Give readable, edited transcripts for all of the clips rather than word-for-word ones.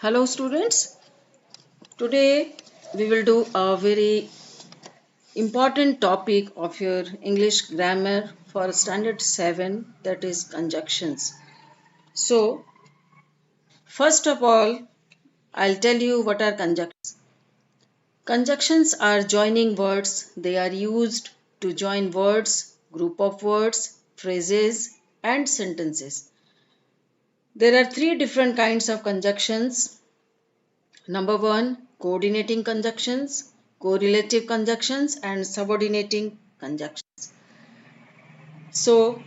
Hello students, today we will do a very important topic of your English grammar for standard 7, that is conjunctions. So first of all, I'll tell you what are conjunctions. Conjunctions are joining words. They are used to join words, group of words, phrases and sentences. There are three different kinds of conjunctions. Number one, coordinating conjunctions, correlative conjunctions, and subordinating conjunctions. So,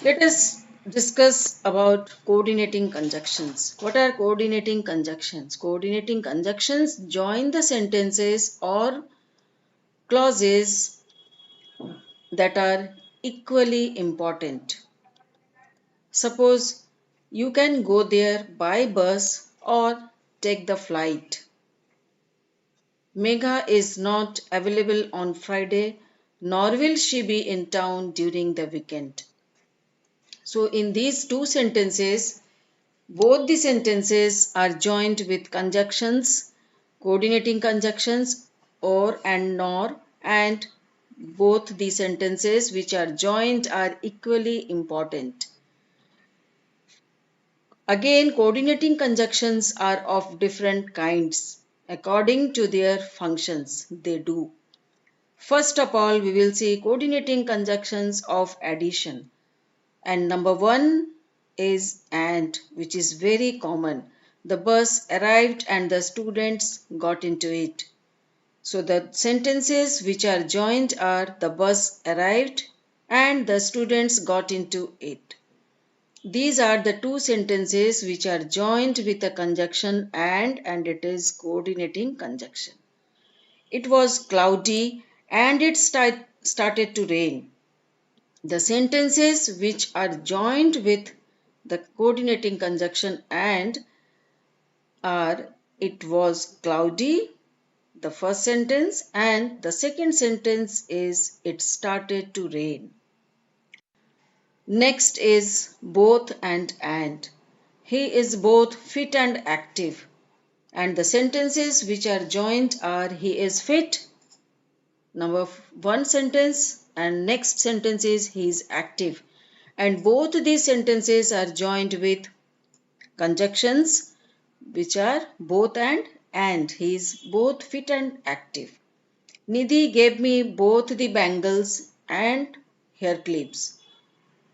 let us discuss about coordinating conjunctions. What are coordinating conjunctions? Coordinating conjunctions join the sentences or clauses that are equally important. Suppose you can go there by bus or take the flight. Megha is not available on Friday, nor will she be in town during the weekend. So, in these two sentences, both the sentences are joined with conjunctions, coordinating conjunctions, or and nor, and both the sentences which are joined are equally important. Again, coordinating conjunctions are of different kinds according to their functions they do. First of all, we will see coordinating conjunctions of addition. And number one is and, which is very common. The bus arrived and the students got into it. So the sentences which are joined are the bus arrived and the students got into it. These are the two sentences which are joined with a conjunction and it is coordinating conjunction. It was cloudy and it started to rain. The sentences which are joined with the coordinating conjunction and are it was cloudy, the first sentence, and the second sentence is it started to rain. Next is both and. He is both fit and active. And the sentences which are joined are he is fit, number one sentence, and next sentence is he is active. And both these sentences are joined with conjunctions which are both and. He is both fit and active. Nidhi gave me both the bangles and hair clips.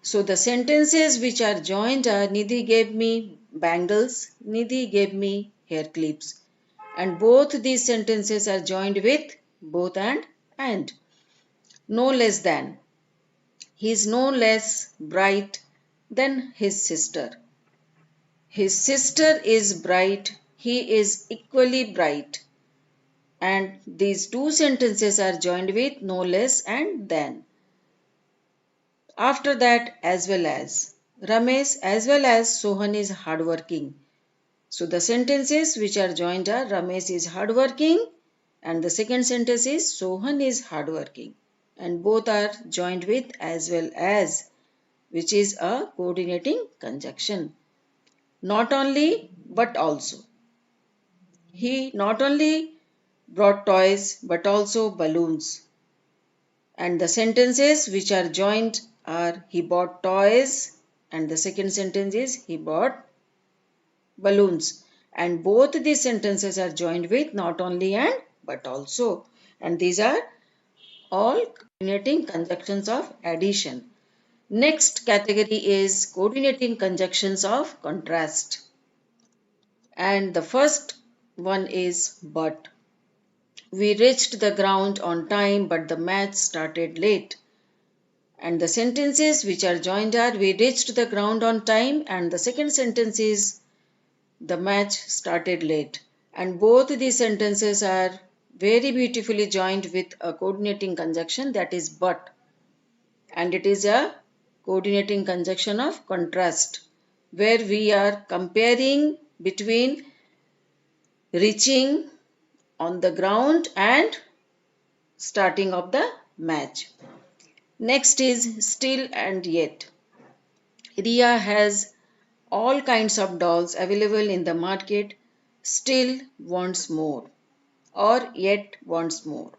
So the sentences which are joined are Nidhi gave me bangles, Nidhi gave me hair clips. And both these sentences are joined with both and. No less than. He is no less bright than his sister. His sister is bright, he is equally bright. And these two sentences are joined with no less and than. After that, as well as. Ramesh as well as Sohan is hardworking. So the sentences which are joined are Ramesh is hardworking and the second sentence is Sohan is hardworking. And both are joined with as well as, which is a coordinating conjunction. Not only but also. He not only brought toys but also balloons. And the sentences which are joined are he bought toys and the second sentence is he bought balloons. And both these sentences are joined with not only and but also. And these are all coordinating conjunctions of addition. Next category is coordinating conjunctions of contrast. And the first one is but. We reached the ground on time, but the match started late. And the sentences which are joined are we reached the ground on time, and the second sentence is the match started late. And both these sentences are very beautifully joined with a coordinating conjunction, that is but. And it is a coordinating conjunction of contrast, where we are comparing between reaching on the ground and starting of the match. Next is still and yet. Riya has all kinds of dolls available in the market, still wants more, or yet wants more.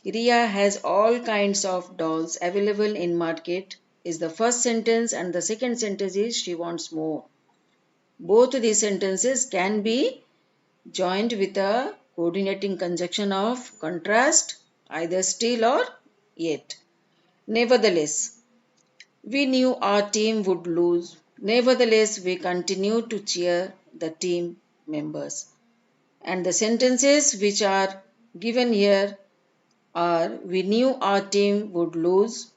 Riya has all kinds of dolls available in market is the first sentence, and the second sentence is she wants more. Both these sentences can be joined with a coordinating conjunction of contrast, either still or yet. Nevertheless, we knew our team would lose. Nevertheless, we continued to cheer the team members. And the sentences which are given here are we knew our team would lose.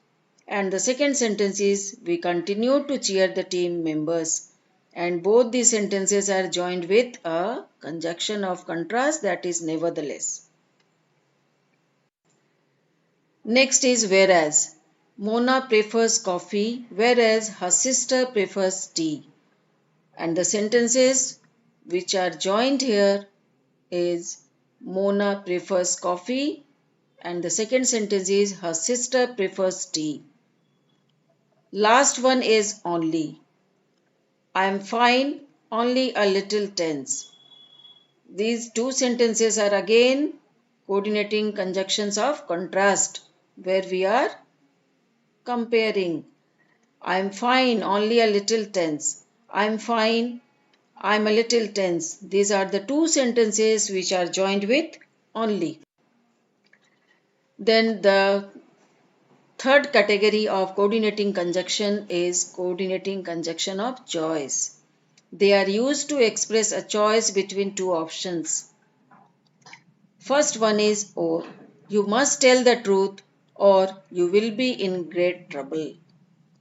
And the second sentence is we continued to cheer the team members. And both these sentences are joined with a conjunction of contrast, that is nevertheless. Next is whereas. Mona prefers coffee, whereas her sister prefers tea. And the sentences which are joined here is Mona prefers coffee, and the second sentence is her sister prefers tea. Last one is only. I am fine, only a little tense. These two sentences are again coordinating conjunctions of contrast, where we are comparing. I am fine, only a little tense. I am fine, I am a little tense. These are the two sentences which are joined with only. Then the third category of coordinating conjunction is coordinating conjunction of choice. They are used to express a choice between two options. First one is or. You must tell the truth or you will be in great trouble.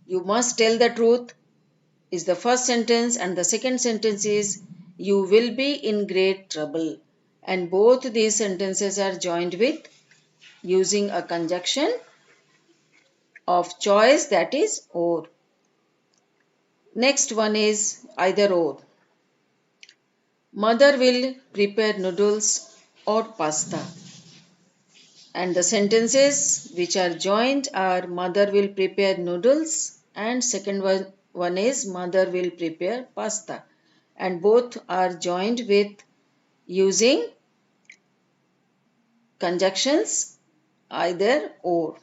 You must tell the truth is the first sentence, and the second sentence is you will be in great trouble. And both these sentences are joined with using a conjunction of choice, that is or. Next one is either or. Mother will prepare noodles or pasta. And the sentences which are joined are mother will prepare noodles, and second one is mother will prepare pasta. And both are joined with using conjunctions either or.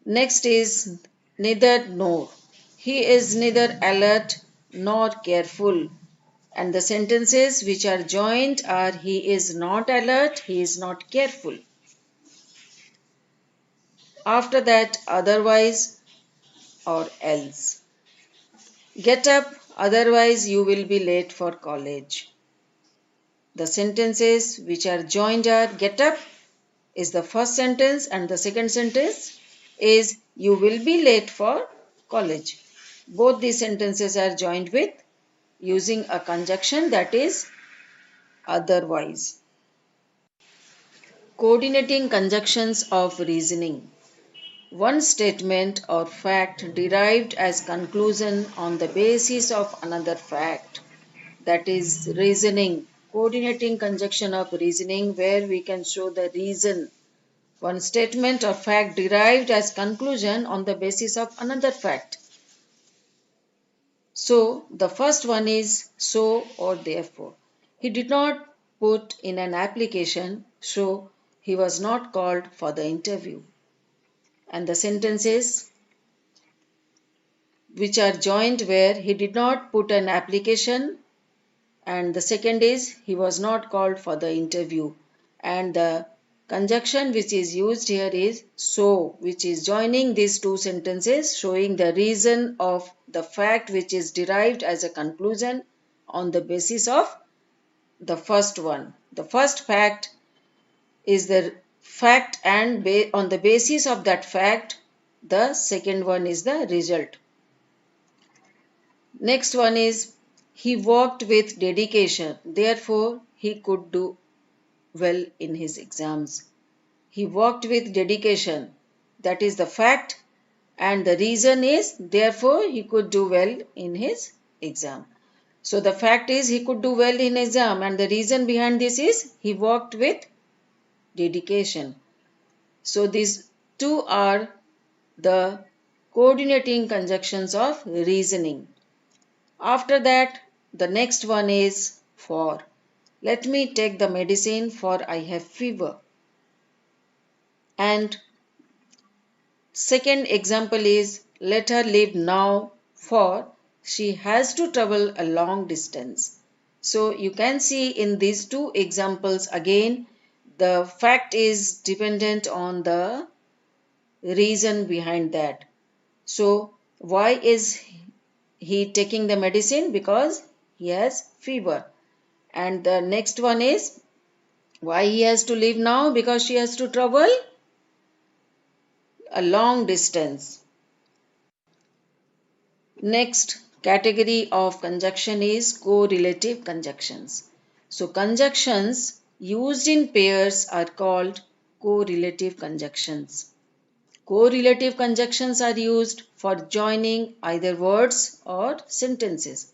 Next is neither nor. He is neither alert nor careful. And the sentences which are joined are he is not alert, he is not careful. After that, otherwise or else. Get up, otherwise you will be late for college. The sentences which are joined are get up is the first sentence, and the second sentence is you will be late for college. Both these sentences are joined with using a conjunction, that is otherwise. Coordinating conjunctions of reasoning. One statement or fact derived as conclusion on the basis of another fact, that is reasoning. Coordinating conjunction of reasoning where we can show the reason. One statement or fact derived as conclusion on the basis of another fact. So the first one is so or therefore. He did not put in an application, so he was not called for the interview. And the sentences which are joined where he did not put an application, and the second is he was not called for the interview. And the conjunction which is used here is so, which is joining these two sentences, showing the reason of the fact which is derived as a conclusion on the basis of the first one. The first fact is the fact, and on the basis of that fact, the second one is the result. Next one is he worked with dedication, therefore he could do well in his exams. He worked with dedication, that is the fact, and the reason is therefore he could do well in his exam. So the fact is he could do well in exam, and the reason behind this is he worked with dedication. So these two are the coordinating conjunctions of reasoning. After that, the next one is for. Let me take the medicine for I have fever. And second example is let her leave now for she has to travel a long distance. So you can see in these two examples again the fact is dependent on the reason behind that. So why is he taking the medicine? Because he has fever. And the next one is why he has to leave now? Because she has to travel a long distance. Next category of conjunction is correlative conjunctions. So conjunctions used in pairs are called correlative conjunctions. Correlative conjunctions are used for joining either words or sentences.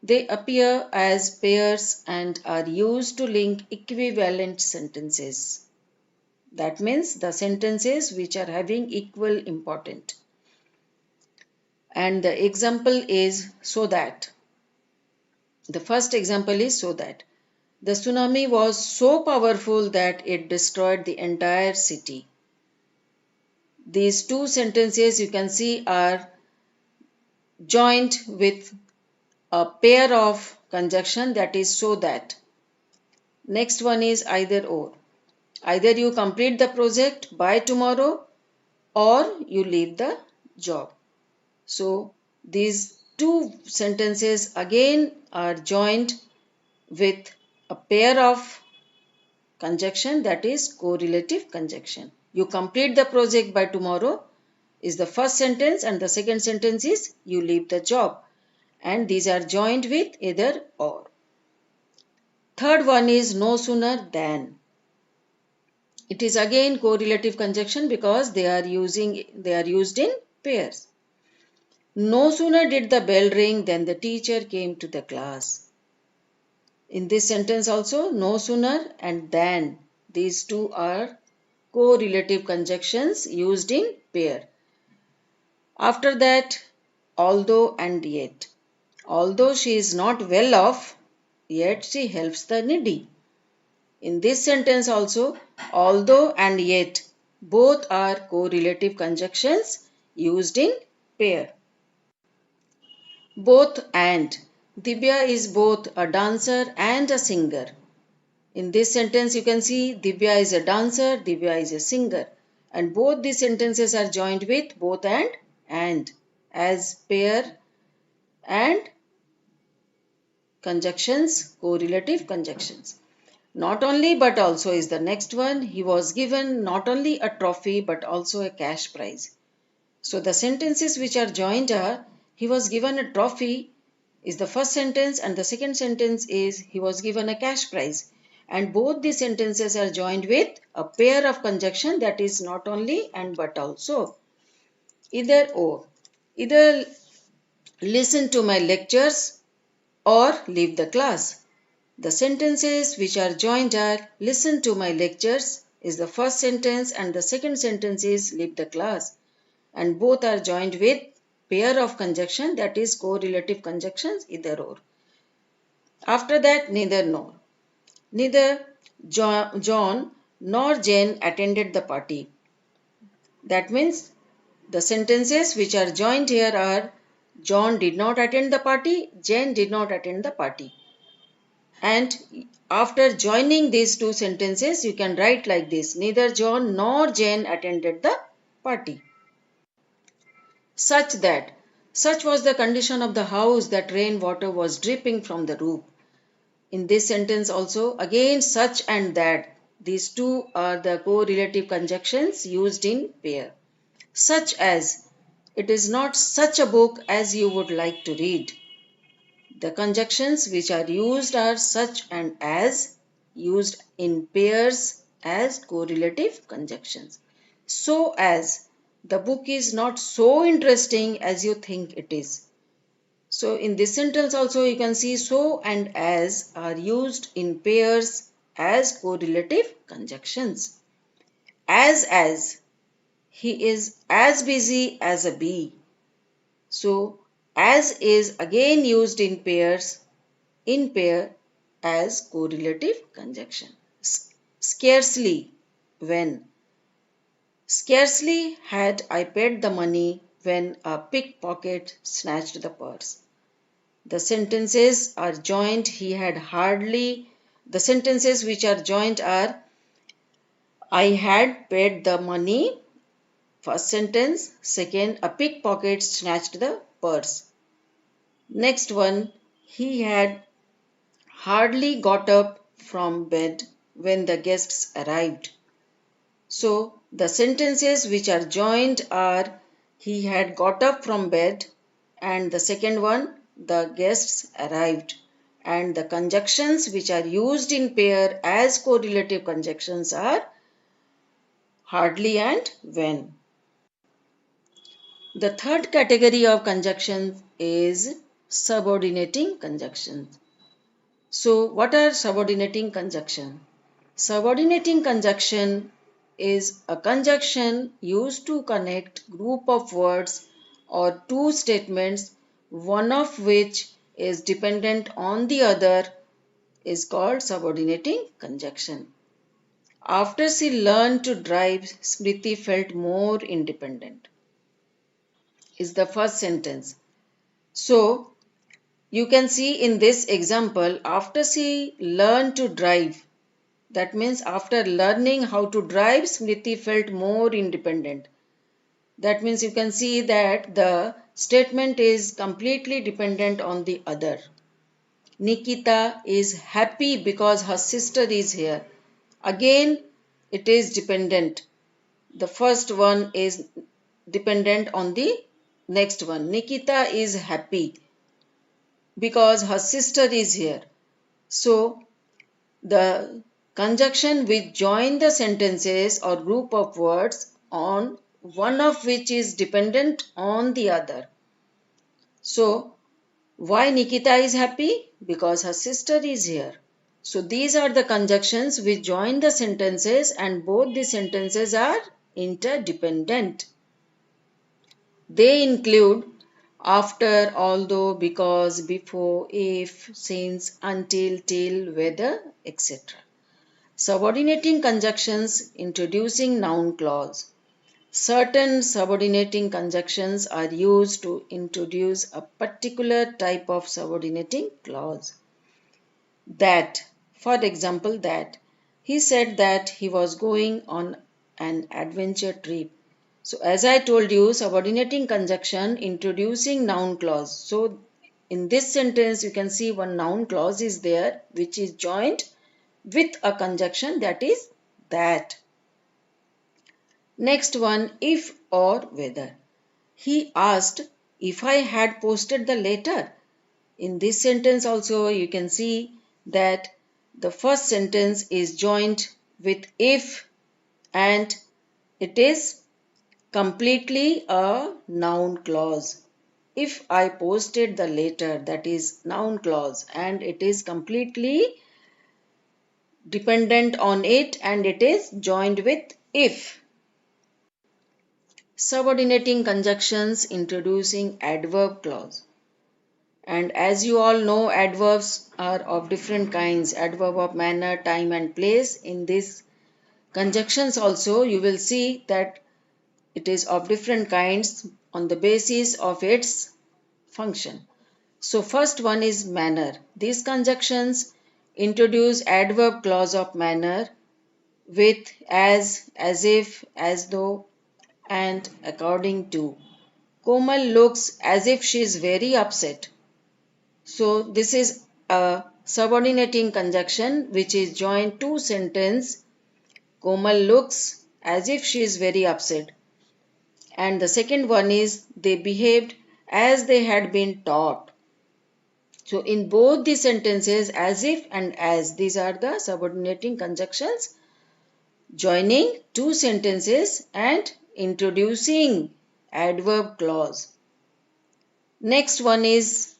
They appear as pairs and are used to link equivalent sentences. That means the sentences which are having equal importance. And the example is so that. The first example is so that. The tsunami was so powerful that it destroyed the entire city. These two sentences you can see are joined with a pair of conjunction, that is so that. Next one is either or. Either you complete the project by tomorrow or you leave the job. So these two sentences again are joined with a pair of conjunction, that is correlative conjunction. You complete the project by tomorrow is the first sentence and the second sentence is you leave the job, and these are joined with either or. Third one is no sooner than. It is again correlative conjunction because they are used in pairs. No sooner did the bell ring than the teacher came to the class. In this sentence also, no sooner and than, these two are correlative conjunctions used in pair. After that, although and yet. Although she is not well off, yet she helps the needy. In this sentence also, although and yet, both are correlative conjunctions used in pair. Both and. Divya is both a dancer and a singer. In this sentence you can see Divya is a dancer, Divya is a singer. And both these sentences are joined with both and as pair and conjunctions, correlative conjunctions. Not only but also is the next one. He was given not only a trophy but also a cash prize. So the sentences which are joined are he was given a trophy is the first sentence and the second sentence is he was given a cash prize. And both these sentences are joined with a pair of conjunction, that is not only and but also. Either or. Either listen to my lectures or leave the class. The sentences which are joined are listen to my lectures is the first sentence and the second sentence is leave the class. And both are joined with pair of conjunction, that is correlative conjunctions, either or. After that, neither nor. Neither John nor Jane attended the party. That means the sentences which are joined here are John did not attend the party, Jane did not attend the party. And after joining these two sentences, you can write like this: neither John nor Jane attended the party. Such that. Such was the condition of the house that rainwater was dripping from the roof. In this sentence also, again such and that. These two are the correlative conjunctions used in pair. Such as, it is not such a book as you would like to read. The conjunctions which are used are such and as, used in pairs as correlative conjunctions. So as, the book is not so interesting as you think it is. So in this sentence also you can see so and as are used in pairs as correlative conjunctions. As, he is as busy as a bee. So as is again used in pairs, in pair as correlative conjunction. Scarcely, when. Scarcely had I paid the money when a pickpocket snatched the purse. The sentences are joined. He had hardly. The sentences which are joined are I had paid the money. First sentence. Second, a pickpocket snatched the purse. Next one, he had hardly got up from bed when the guests arrived. So, the sentences which are joined are he had got up from bed, and the second one, the guests arrived. And the conjunctions which are used in pair as correlative conjunctions are hardly and when. The third category of conjunctions is subordinating conjunctions. So, what are subordinating conjunction? Subordinating conjunction is a conjunction used to connect group of words or two statements, one of which is dependent on the other, is called subordinating conjunction. After she learned to drive, Smriti felt more independent, is the first sentence. So, you can see in this example, after she learned to drive, that means after learning how to drive, Smriti felt more independent. That means you can see that the statement is completely dependent on the other. Nikita is happy because her sister is here. Again, it is dependent. The first one is dependent on the next one. Nikita is happy because her sister is here. So, the conjunction which join the sentences or group of words on one of which is dependent on the other. So, why Nikita is happy? Because her sister is here. So, these are the conjunctions which join the sentences and both the sentences are interdependent. They include after, although, because, before, if, since, until, till, whether, etc. Subordinating conjunctions introducing noun clause. Certain subordinating conjunctions are used to introduce a particular type of subordinating clause. That, for example, that. He said that he was going on an adventure trip. So, as I told you, subordinating conjunction introducing noun clause. So, in this sentence, you can see one noun clause is there which is joined with a conjunction that is that. Next one, if or whether. He asked if I had posted the letter. In this sentence also you can see that the first sentence is joined with if and it is completely a noun clause. If I posted the letter, that is noun clause, and it is completely dependent on it and it is joined with if. Subordinating conjunctions introducing adverb clause. And as you all know, adverbs are of different kinds. Adverb of manner, time and place. In these conjunctions also you will see that it is of different kinds on the basis of its function. So first one is manner. These conjunctions introduce adverb clause of manner with, as if, as though, and according to. Komal looks as if she is very upset. So this is a subordinating conjunction which is joined to sentence. Komal looks as if she is very upset. And the second one is they behaved as they had been taught. So in both the sentences, as if and as, these are the subordinating conjunctions joining two sentences and introducing adverb clause. Next one is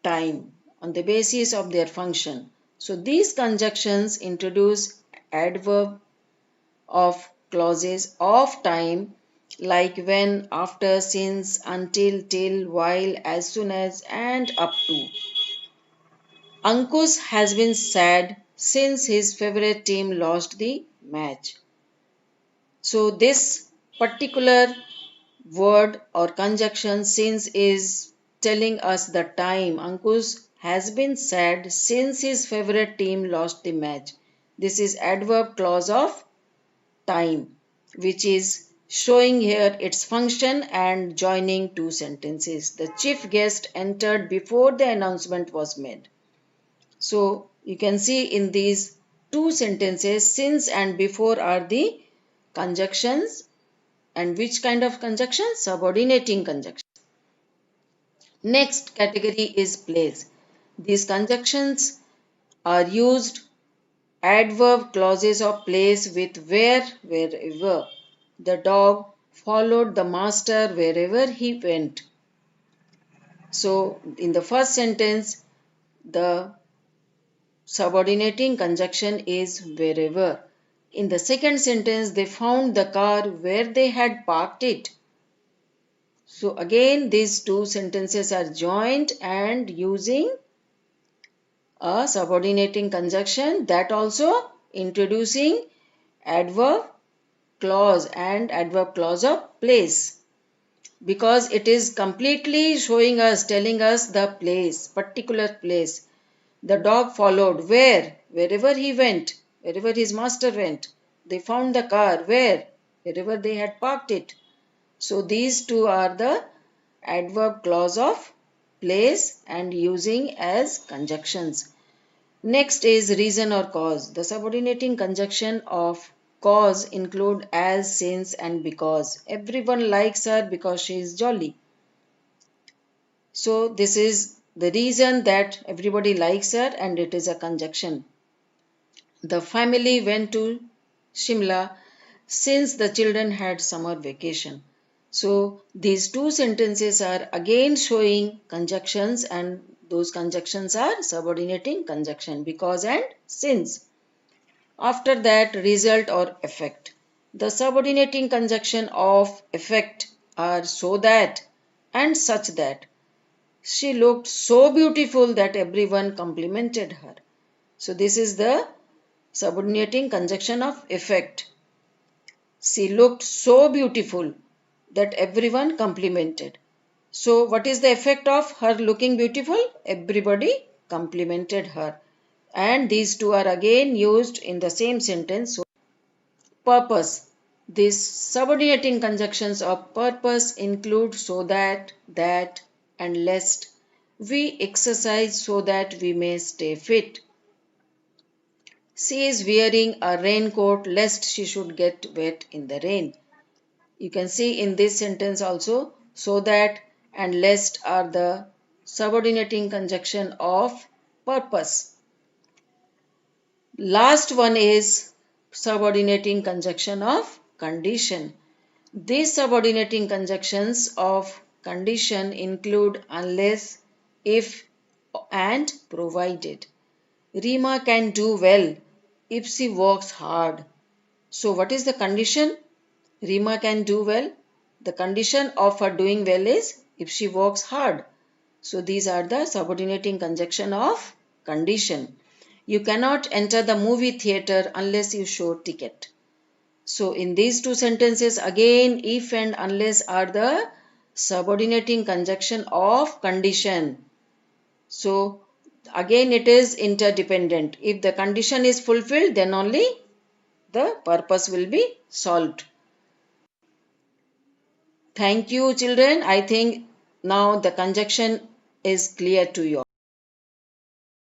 time on the basis of their function. So these conjunctions introduce adverb of clauses of time like when, after, since, until, till, while, as soon as and up to. Ankush has been sad since his favorite team lost the match. So this particular word or conjunction since is telling us the time. Ankush has been sad since his favorite team lost the match. This is adverb clause of time, which is showing here its function and joining two sentences. The chief guest entered before the announcement was made. So you can see in these two sentences, since and before are the conjunctions. And which kind of conjunction? Subordinating conjunction. Next category is place. These conjunctions are used adverb clauses of place with where, wherever. The dog followed the master wherever he went. So in the first sentence, the subordinating conjunction is wherever. In the second sentence, they found the car where they had parked it. So again, these two sentences are joined and using a subordinating conjunction, that also introducing adverb clause and adverb clause of place, because it is completely showing us, telling us the place, particular place. The dog followed where? Wherever he went, wherever his master went. They found the car where? Wherever they had parked it. So these two are the adverb clause of place and using as conjunctions. Next is reason or cause. The subordinating conjunction of cause include as, since and because. Everyone likes her because she is jolly. So this is the reason that everybody likes her and it is a conjunction. The family went to Shimla since the children had summer vacation. So these two sentences are again showing conjunctions, and those conjunctions are subordinating conjunction, because and since. After that, result or effect. The subordinating conjunction of effect are so that and such that. She looked so beautiful that everyone complimented her. So this is the subordinating conjunction of effect. She looked so beautiful that everyone complimented. So what is the effect of her looking beautiful? Everybody complimented her. And these two are again used in the same sentence. So purpose. These subordinating conjunctions of purpose include so that, and lest. We exercise so that we may stay fit. She is wearing a raincoat lest she should get wet in the rain. You can see in this sentence also, so that and lest are the subordinating conjunction of purpose. Last one is subordinating conjunction of condition. These subordinating conjunctions of condition include unless, if, and provided. Rima can do well if she works hard. So what is the condition? Rima can do well. The condition of her doing well is if she works hard. So these are the subordinating conjunction of condition. You cannot enter the movie theater unless you show ticket. So in these two sentences again, if and unless are the subordinating conjunction of condition. So again it is interdependent. If the condition is fulfilled, then only the purpose will be solved. Thank you, children. I think now the conjunction is clear to you.